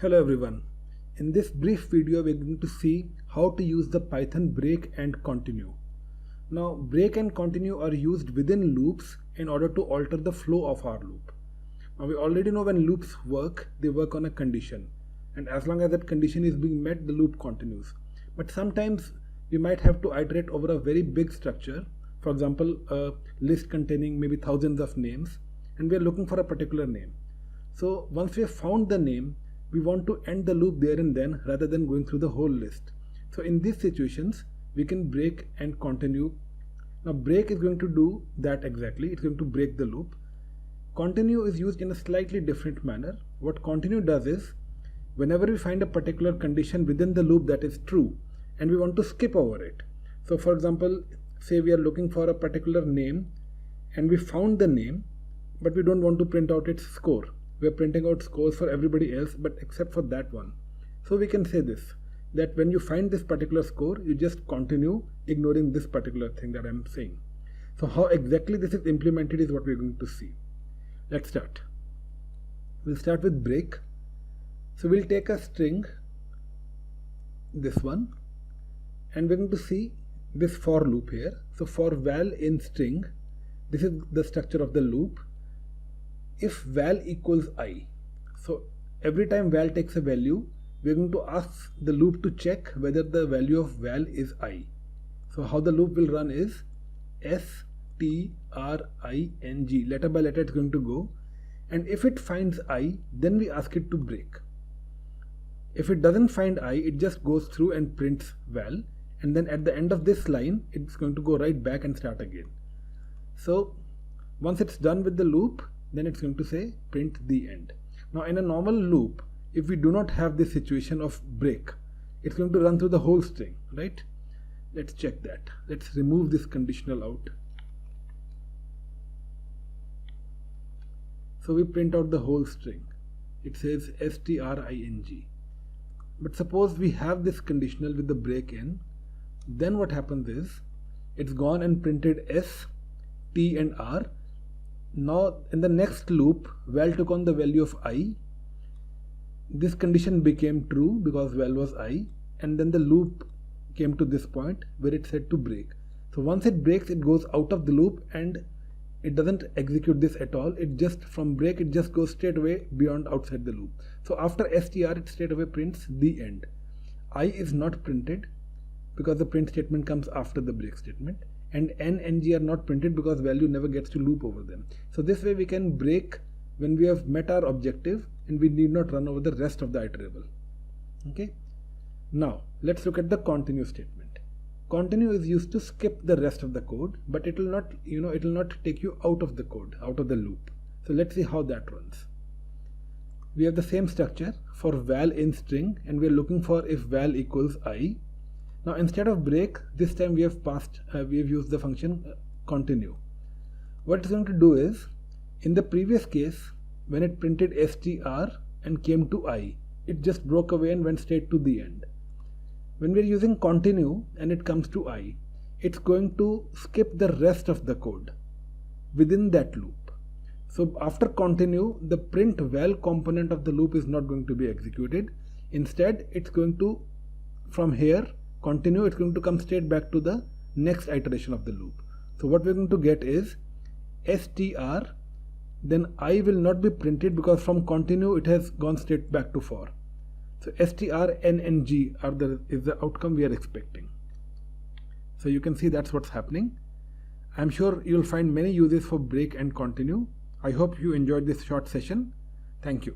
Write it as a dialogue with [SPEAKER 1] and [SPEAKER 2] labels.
[SPEAKER 1] Hello everyone. In this brief video we are going to see how to use the Python break and continue. Now break and continue are used within loops in order to alter the flow of our loop. Now we already know when loops work, they work on a condition, and as long as that condition is being met, the loop continues. But sometimes we might have to iterate over a very big structure, for example a list containing maybe thousands of names, and we are looking for a particular name. So once we have found the name, we want to end the loop there and then rather than going through the whole list. So in these situations, we can break and continue. Now break is going to do that exactly. It's going to break the loop. Continue is used in a slightly different manner. What continue does is, whenever we find a particular condition within the loop that is true, and we want to skip over it. So for example, say we are looking for a particular name, and we found the name, but we don't want to print out its score. We are printing out scores for everybody else but except for that one. So we can say this, that when you find this particular score, you just continue ignoring this particular thing that I'm saying. So how exactly this is implemented is what we're going to see. Let's start. We'll start with break. So we'll take a string, this one, and we're going to see this for loop here. So for val in string, this is the structure of the loop. If val equals I, so every time val takes a value, we're going to ask the loop to check whether the value of val is I. So how the loop will run is string, letter by letter it's going to go, and if it finds I, then we ask it to break. If it doesn't find I, it just goes through and prints val, and then at the end of this line, it's going to go right back and start again. So once it's done with the loop, then it's going to say print the end. Now in a normal loop, if we do not have this situation of break, it's going to run through the whole string, right? Let's check that. Let's remove this conditional out. So we print out the whole string. It says string. But suppose we have this conditional with the break in, then what happens is, it's gone and printed S, T and R. Now in the next loop, val took on the value of I. This condition became true because val was I, and then the loop came to this point where it said to break. So once it breaks, it goes out of the loop and it doesn't execute this at all. It just, from break, it just goes straight away beyond outside the loop. So after str, it straight away prints the end. I is not printed because the print statement comes after the break statement, and n and g are not printed because value never gets to loop over them. So this way we can break when we have met our objective and we need not run over the rest of the iterable. Okay. Now let's look at the continue statement. Continue is used to skip the rest of the code, but it will not, it will not take you out of the code, out of the loop. So let's see how that runs. We have the same structure for val in string, and we are looking for if val equals I. Now instead of break, this time we have used the function continue. What it's going to do is, in the previous case, when it printed str and came to I, it just broke away and went straight to the end. When we're using continue and it comes to I, it's going to skip the rest of the code within that loop. So after continue, the print val component of the loop is not going to be executed. Instead, it's going to, from here, continue, it's going to come straight back to the next iteration of the loop. So what we're going to get is str, then I will not be printed because from continue it has gone straight back to for. So str, n and g is the outcome we are expecting. So you can see that's what's happening. I'm sure you'll find many uses for break and continue. I hope you enjoyed this short session. Thank you.